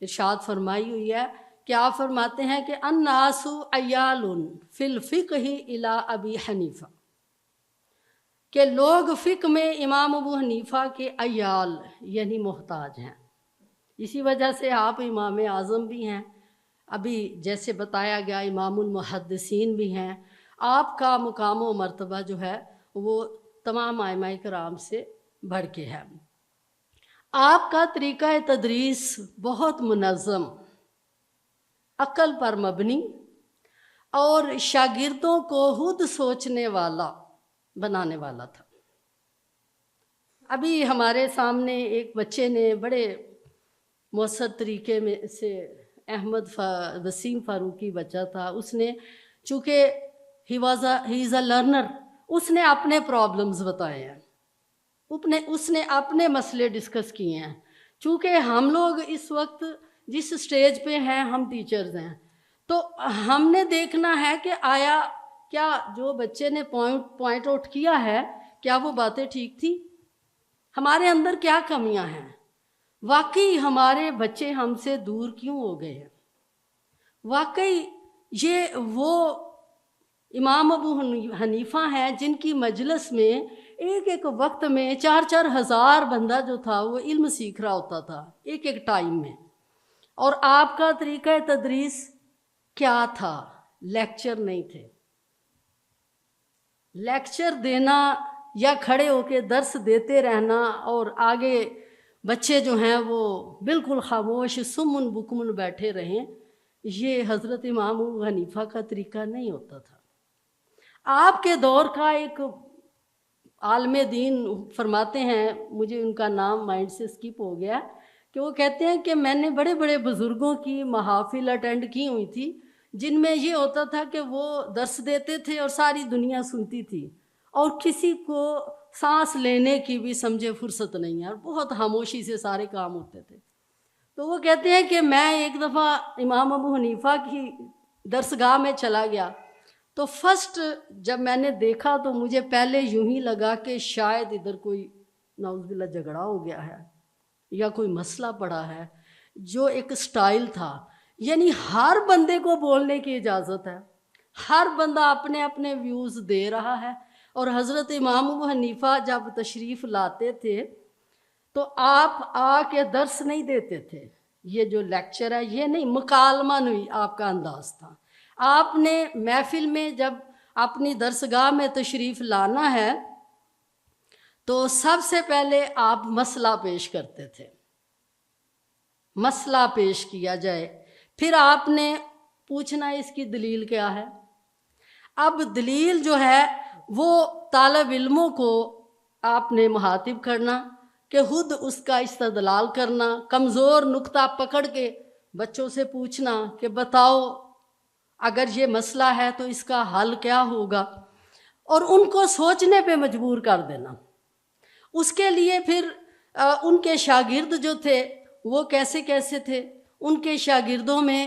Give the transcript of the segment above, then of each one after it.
ارشاد فرمائی ہوئی ہے کہ آپ فرماتے ہیں کہ الناسُ عیال فی الفقہ الی ابی حنیفہ، کہ لوگ فقہ میں امام ابو حنیفہ کے عیال یعنی محتاج ہیں. اسی وجہ سے آپ امام اعظم بھی ہیں، ابھی جیسے بتایا گیا امام المحدثین بھی ہیں. آپ کا مقام و مرتبہ جو ہے وہ تمام ائمہ کرام سے بڑھ کے ہے. آپ کا طریقہ تدریس بہت منظم، عقل پر مبنی اور شاگردوں کو خود سوچنے والا بنانے والا تھا. ابھی ہمارے سامنے ایک بچے نے بڑے مؤثر طریقے میں سے وسیم فاروقی بچہ تھا، اس نے چونکہ ہی از اے لرنر، اس نے اپنے پرابلمز بتائے ہیں، اس نے اپنے مسئلے ڈسکس کیے ہیں. چونکہ ہم لوگ اس وقت جس سٹیج پہ ہیں ہم ٹیچرز ہیں، تو ہم نے دیکھنا ہے کہ آیا کیا جو بچے نے پوائنٹ آؤٹ کیا ہے کیا وہ باتیں ٹھیک تھی، ہمارے اندر کیا کمیاں ہیں، واقعی ہمارے بچے ہم سے دور کیوں ہو گئے ہیں. واقعی یہ وہ امام ابو حنیفہ ہیں جن کی مجلس میں ایک ایک وقت میں 4-4 ہزار بندہ جو تھا وہ علم سیکھ رہا ہوتا تھا ایک ایک ٹائم میں. اور آپ کا طریقہ تدریس کیا تھا؟ لیکچر نہیں تھے. لیکچر دینا یا کھڑے ہو کے درس دیتے رہنا اور آگے بچے جو ہیں وہ بالکل خاموش سمن بکمن بیٹھے رہیں، یہ حضرت امام ابو حنیفہ کا طریقہ نہیں ہوتا تھا. آپ کے دور کا ایک عالم دین فرماتے ہیں، مجھے ان کا نام مائنڈ سے اسکپ ہو گیا، کہ وہ کہتے ہیں کہ میں نے بڑے بڑے بزرگوں کی محافل اٹینڈ کی ہوئی تھی جن میں یہ ہوتا تھا کہ وہ درس دیتے تھے اور ساری دنیا سنتی تھی اور کسی کو سانس لینے کی بھی سمجھے فرصت نہیں ہے اور بہت خاموشی سے سارے کام ہوتے تھے. تو وہ کہتے ہیں کہ میں ایک دفعہ امام ابو حنیفہ کی درسگاہ میں چلا گیا، تو فرسٹ جب میں نے دیکھا تو مجھے پہلے یوں ہی لگا کہ شاید ادھر کوئی نعوذ باللہ جھگڑا ہو گیا ہے یا کوئی مسئلہ پڑا ہے. جو ایک سٹائل تھا، یعنی ہر بندے کو بولنے کی اجازت ہے، ہر بندہ اپنے اپنے ویوز دے رہا ہے. اور حضرت امام ابو حنیفہ جب تشریف لاتے تھے تو آپ آ کے درس نہیں دیتے تھے، یہ جو لیکچر ہے یہ نہیں، مکالمہ نہیں آپ کا انداز تھا. آپ نے محفل میں جب اپنی درسگاہ میں تشریف لانا ہے تو سب سے پہلے آپ مسئلہ پیش کرتے تھے، مسئلہ پیش کیا جائے، پھر آپ نے پوچھنا اس کی دلیل کیا ہے. اب دلیل جو ہے وہ طالب علموں کو آپ نے مخاطب کرنا کہ خود اس کا استدلال کرنا، کمزور نقطہ پکڑ کے بچوں سے پوچھنا کہ بتاؤ اگر یہ مسئلہ ہے تو اس کا حل کیا ہوگا، اور ان کو سوچنے پہ مجبور کر دینا. اس کے لیے پھر ان کے شاگرد جو تھے وہ کیسے کیسے تھے. ان کے شاگردوں میں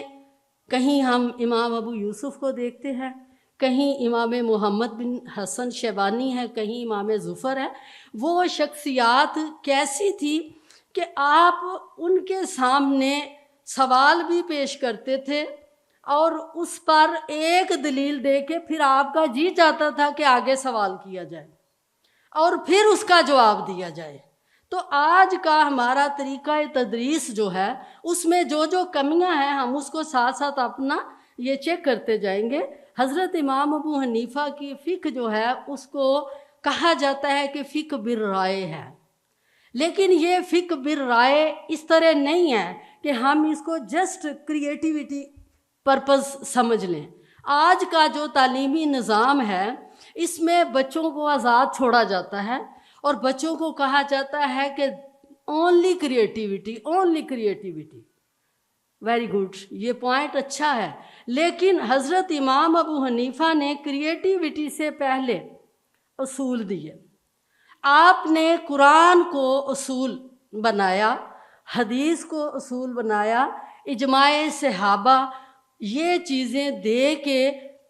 کہیں ہم امام ابو یوسف کو دیکھتے ہیں، کہیں امام محمد بن حسن شیبانی ہے، کہیں امام ظفر ہے. وہ شخصیات کیسی تھی کہ آپ ان کے سامنے سوال بھی پیش کرتے تھے اور اس پر ایک دلیل دے کے پھر آپ کا جی چاہتا تھا کہ آگے سوال کیا جائے اور پھر اس کا جواب دیا جائے. تو آج کا ہمارا طریقہ تدریس جو ہے اس میں جو جو کمیاں ہیں ہم اس کو ساتھ ساتھ اپنا یہ چیک کرتے جائیں گے. حضرت امام ابو حنیفہ کی فقہ جو ہے اس کو کہا جاتا ہے کہ فقہ بالرائے ہے، لیکن یہ فقہ بالرائے اس طرح نہیں ہے کہ ہم اس کو جسٹ کریٹیوٹی پرپز سمجھ لیں. آج کا جو تعلیمی نظام ہے اس میں بچوں کو آزاد چھوڑا جاتا ہے اور بچوں کو کہا جاتا ہے کہ only creativity, only creativity. Very good, یہ پوائنٹ اچھا ہے، لیکن حضرت امام ابو حنیفہ نے کریٹیوٹی سے پہلے اصول دیے. آپ نے قرآن کو اصول بنایا، حدیث کو اصول بنایا، اجماع صحابہ، یہ چیزیں دے کے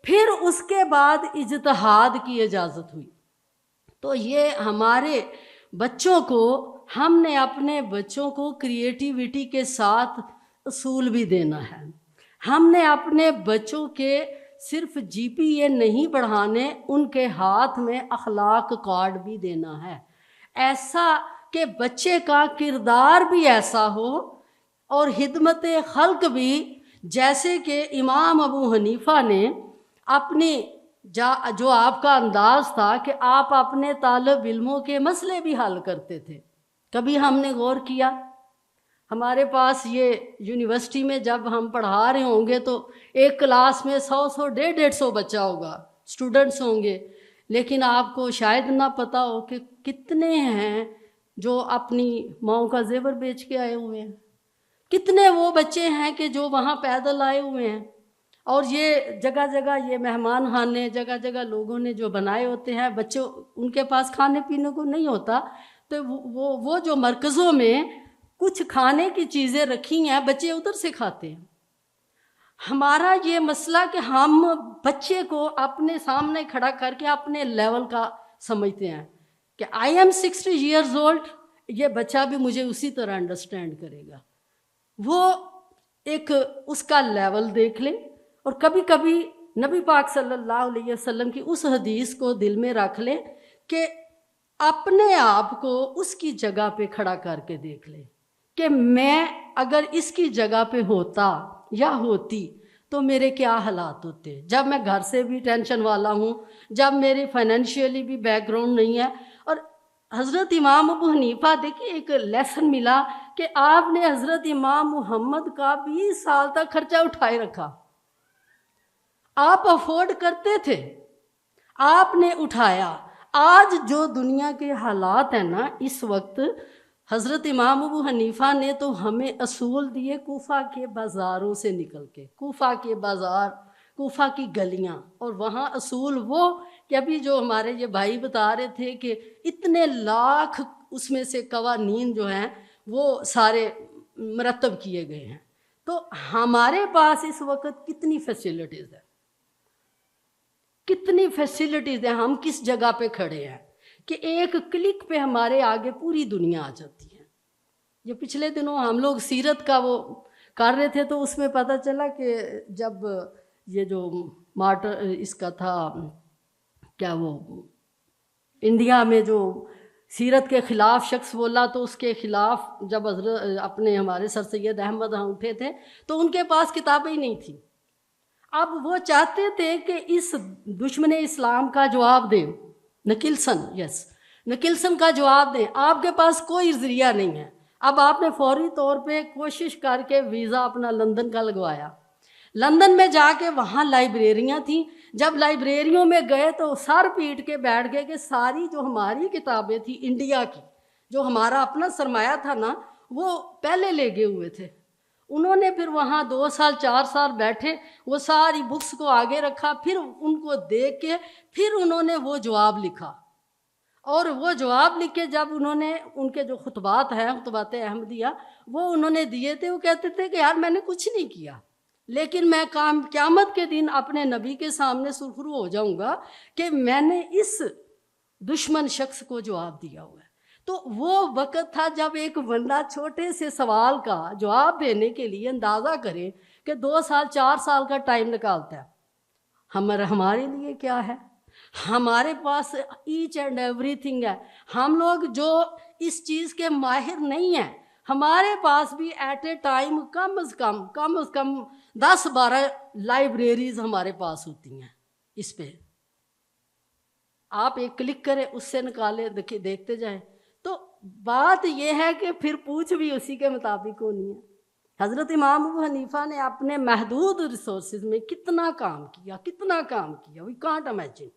پھر اس کے بعد اجتہاد کی اجازت ہوئی. تو یہ ہمارے بچوں کو، ہم نے اپنے بچوں کو کریٹیوٹی کے ساتھ اصول بھی دینا ہے. ہم نے اپنے بچوں کے صرف جی پی اے نہیں بڑھانے، ان کے ہاتھ میں اخلاق کارڈ بھی دینا ہے، ایسا کہ بچے کا کردار بھی ایسا ہو اور خدمت خلق بھی، جیسے کہ امام ابو حنیفہ نے اپنی جو آپ کا انداز تھا کہ آپ اپنے طالب علموں کے مسئلے بھی حل کرتے تھے. کبھی ہم نے غور کیا؟ ہمارے پاس یہ یونیورسٹی میں جب ہم پڑھا رہے ہوں گے تو ایک کلاس میں 100 150 بچہ ہوگا، اسٹوڈنٹس ہوں گے، لیکن آپ کو شاید نہ پتہ ہو کہ کتنے ہیں جو اپنی ماؤں کا زیور بیچ کے آئے ہوئے ہیں، کتنے وہ بچے ہیں کہ جو وہاں پیدل آئے ہوئے ہیں. اور یہ جگہ جگہ یہ مہمان خانے جگہ جگہ لوگوں نے جو بنائے ہوتے ہیں، بچے ان کے پاس کھانے پینے کو نہیں ہوتا، تو وہ جو مرکزوں میں کچھ کھانے کی چیزیں رکھی ہیں، بچے ادھر سے کھاتے ہیں. ہمارا یہ مسئلہ کہ ہم بچے کو اپنے سامنے کھڑا کر کے اپنے لیول کا سمجھتے ہیں کہ آئی ایم 60 ایئرز اولڈ، یہ بچہ بھی مجھے اسی طرح انڈرسٹینڈ کرے گا. وہ ایک اس کا لیول دیکھ لیں، اور کبھی کبھی نبی پاک صلی اللہ علیہ وسلم کی اس حدیث کو دل میں رکھ لیں کہ اپنے آپ کو اس کی جگہ پہ کھڑا کر کے دیکھ لیں کہ میں اگر اس کی جگہ پہ ہوتا یا ہوتی تو میرے کیا حالات ہوتے. جب میں گھر سے بھی ٹینشن والا ہوں، جب میری فائنینشیلی بھی بیک گراؤنڈ نہیں ہے. اور حضرت امام ابو حنیفہ، دیکھیے ایک لیسن ملا کہ آپ نے حضرت امام محمد کا 20 سال تک خرچہ اٹھائے رکھا. آپ افورڈ کرتے تھے، آپ نے اٹھایا. آج جو دنیا کے حالات ہیں نا اس وقت، حضرت امام ابو حنیفہ نے تو ہمیں اصول دیے کوفہ کے بازاروں سے نکل کے، کوفہ کے بازار، کوفہ کی گلیاں، اور وہاں اصول وہ کہ ابھی جو ہمارے یہ بھائی بتا رہے تھے کہ اتنے لاکھ اس میں سے قوانین جو ہیں وہ سارے مرتب کیے گئے ہیں. تو ہمارے پاس اس وقت کتنی فیسلٹیز ہیں، کتنی فیسلٹیز ہیں، ہم کس جگہ پہ کھڑے ہیں کہ ایک کلک پہ ہمارے آگے پوری دنیا آ جاتی ہے. یہ پچھلے دنوں ہم لوگ سیرت کا وہ کر رہے تھے تو اس میں پتہ چلا کہ جب یہ جو مارٹر اس کا تھا کیا، وہ انڈیا میں جو سیرت کے خلاف شخص بولا تو اس کے خلاف جب حضرت اپنے ہمارے سر سید احمد ہاں اٹھے تھے تو ان کے پاس کتابیں ہی نہیں تھیں. اب وہ چاہتے تھے کہ اس دشمن اسلام کا جواب دیں، نکلسن کا جواب دیں. آپ کے پاس کوئی ذریعہ نہیں ہے. اب آپ نے فوری طور پہ کوشش کر کے ویزا اپنا لندن کا لگوایا. لندن میں جا کے وہاں لائبریریاں تھیں. جب لائبریریوں میں گئے تو سر پیٹ کے بیٹھ گئے کہ ساری جو ہماری کتابیں تھیں انڈیا کی، جو ہمارا اپنا سرمایہ تھا نا، وہ پہلے لے گئے ہوئے تھے. انہوں نے پھر وہاں 2 سال 4 سال بیٹھے، وہ ساری بکس کو آگے رکھا، پھر ان کو دیکھ کے پھر انہوں نے وہ جواب لکھا. اور وہ جواب لکھ کے جب انہوں نے ان کے جو خطبات ہیں، خطبات احمدیہ، وہ انہوں نے دیے تھے، وہ کہتے تھے کہ یار میں نے کچھ نہیں کیا، لیکن میں قیامت کے دن اپنے نبی کے سامنے سرخرو ہو جاؤں گا کہ میں نے اس دشمن شخص کو جواب دیا ہوا ہے. تو وہ وقت تھا جب ایک بندہ چھوٹے سے سوال کا جواب دینے کے لیے اندازہ کرے کہ 2 سال 4 سال کا ٹائم نکالتا ہے. ہمارے لیے کیا ہے؟ ہمارے پاس ایچ اینڈ ایوری تھنگ ہے. ہم لوگ جو اس چیز کے ماہر نہیں ہیں، ہمارے پاس بھی ایٹ اے ٹائم کم از کم 10-12 لائبریریز ہمارے پاس ہوتی ہیں. اس پہ آپ ایک کلک کریں، اس سے نکالے دیکھتے جائیں. تو بات یہ ہے کہ پھر پوچھ بھی اسی کے مطابق ہونی ہے. حضرت امام ابو حنیفہ نے اپنے محدود ریسورسز میں کتنا کام کیا وی کانٹ امیجن.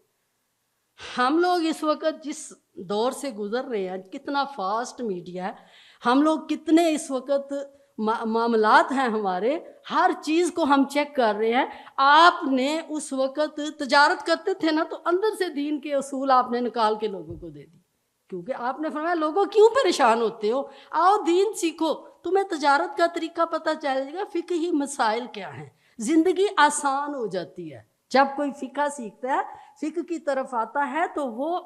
ہم لوگ اس وقت جس دور سے گزر رہے ہیں، کتنا فاسٹ میڈیا ہے، ہم لوگ کتنے اس وقت معاملات ہیں ہمارے، ہر چیز کو ہم چیک کر رہے ہیں. آپ نے اس وقت تجارت کرتے تھے نا، تو اندر سے دین کے اصول آپ نے نکال کے لوگوں کو دے دی، کیونکہ آپ نے فرمایا لوگوں کیوں پریشان ہوتے ہو، آؤ دین سیکھو، تمہیں تجارت کا طریقہ پتہ چلے گا، فقہی مسائل کیا ہیں، زندگی آسان ہو جاتی ہے. جب کوئی فقہ سیکھتا ہے، فقہ کی طرف آتا ہے، تو وہ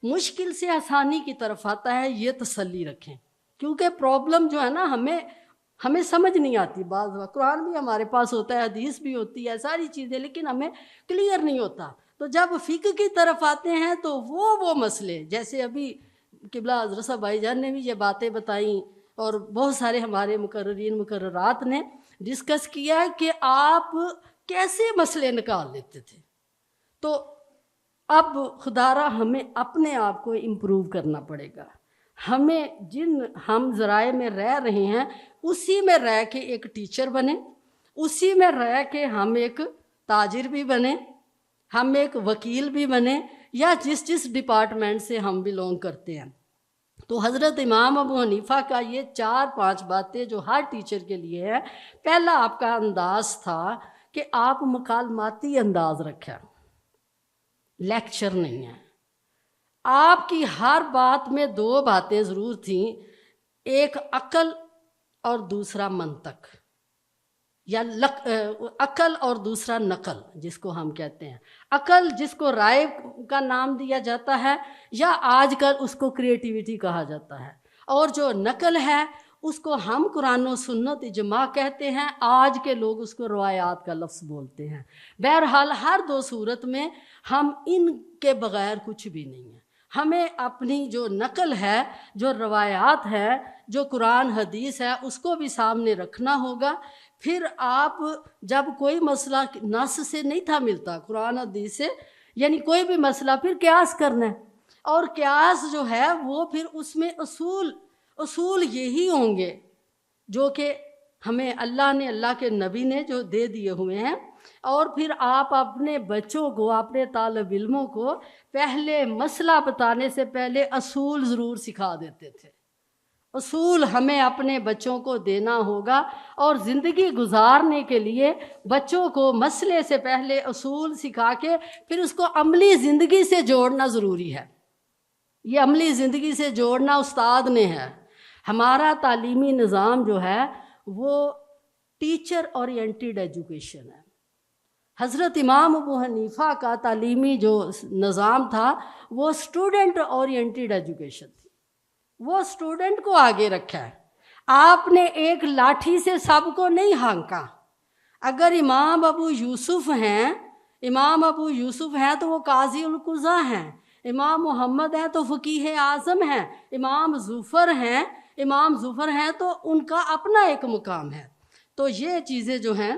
مشکل سے آسانی کی طرف آتا ہے. یہ تسلی رکھیں، کیونکہ پرابلم جو ہے نا، ہمیں ہمیں سمجھ نہیں آتی، بعض وقت قرآن بھی ہمارے پاس ہوتا ہے، حدیث بھی ہوتی ہے، ساری چیزیں، لیکن ہمیں کلیئر نہیں ہوتا۔ تو جب فقہ کی طرف آتے ہیں تو وہ مسئلے، جیسے ابھی قبلہ حضرت صاحب بھائی جان نے بھی یہ باتیں بتائیں اور بہت سارے ہمارے مقررین مقررات نے ڈسکس کیا کہ آپ کیسے مسئلے نکال لیتے تھے۔ تو اب خدا را ہمیں اپنے آپ کو امپروو کرنا پڑے گا۔ ہمیں جن ہم ذرائع میں رہ رہے ہیں اسی میں رہ کے ایک ٹیچر بنیں، اسی میں رہ کے ہم ایک تاجر بھی بنیں، ہم ایک وکیل بھی بنیں، یا جس ڈپارٹمنٹ سے ہم بلونگ کرتے ہیں۔ تو حضرت امام ابو حنیفہ کا یہ 4-5 باتیں جو ہر ٹیچر کے لیے ہے۔ پہلا آپ کا انداز تھا کہ آپ مکالماتی انداز رکھیں، لیکچر نہیں ہے۔ آپ کی ہر بات میں 2 باتیں ضرور تھیں، ایک عقل اور دوسرا منطق، یا عقل اور دوسرا نقل جس کو ہم کہتے ہیں۔ عقل جس کو رائے کا نام دیا جاتا ہے، یا آج کل اس کو کریٹیویٹی کہا جاتا ہے، اور جو نقل ہے اس کو ہم قرآن و سنت اجماع کہتے ہیں، آج کے لوگ اس کو روایات کا لفظ بولتے ہیں۔ بہرحال ہر 2 صورت میں ہم ان کے بغیر کچھ بھی نہیں ہیں۔ ہمیں اپنی جو نقل ہے، جو روایات ہے، جو قرآن حدیث ہے، اس کو بھی سامنے رکھنا ہوگا۔ پھر آپ جب کوئی مسئلہ نص سے نہیں تھا ملتا، قرآن حدیث سے، یعنی کوئی بھی مسئلہ، پھر قیاس کرنا ہے، اور قیاس جو ہے وہ پھر اس میں اصول یہی ہوں گے جو کہ ہمیں اللہ نے، اللہ کے نبی نے جو دے دیے ہوئے ہیں۔ اور پھر آپ اپنے بچوں کو، اپنے طالب علموں کو پہلے مسئلہ بتانے سے پہلے اصول ضرور سکھا دیتے تھے۔ اصول ہمیں اپنے بچوں کو دینا ہوگا، اور زندگی گزارنے کے لیے بچوں کو مسئلے سے پہلے اصول سکھا کے پھر اس کو عملی زندگی سے جوڑنا ضروری ہے۔ یہ عملی زندگی سے جوڑنا استاد نے ہے۔ ہمارا تعلیمی نظام جو ہے وہ ٹیچر اورینٹیڈ ایجوکیشن ہے۔ حضرت امام ابو حنیفہ کا تعلیمی جو نظام تھا وہ اسٹوڈنٹ اورینٹیڈ ایجوکیشن تھی، وہ اسٹوڈنٹ کو آگے رکھا ہے۔ آپ نے ایک لاٹھی سے سب کو نہیں ہانکا۔ اگر امام ابو یوسف ہیں تو وہ قاضی القضاء ہیں، امام محمد ہیں تو فقیہ اعظم ہیں، امام ظفر ہیں تو ان کا اپنا ایک مقام ہے۔ تو یہ چیزیں جو ہیں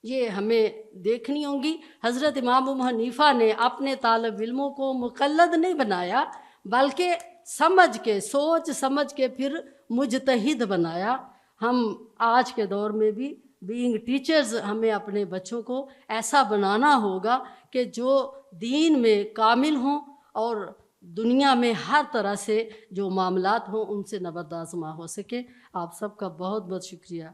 یہ ہمیں دیکھنی ہوں گی۔ حضرت امام ابو حنیفہ نے اپنے طالب علموں کو مقلد نہیں بنایا، بلکہ سمجھ کے، سوچ سمجھ کے پھر مجتہد بنایا۔ ہم آج کے دور میں بھی بینگ ٹیچرز ہمیں اپنے بچوں کو ایسا بنانا ہوگا کہ جو دین میں کامل ہوں اور دنیا میں ہر طرح سے جو معاملات ہوں ان سے نبرد آزما ہو سکے۔ آپ سب کا بہت بہت شکریہ۔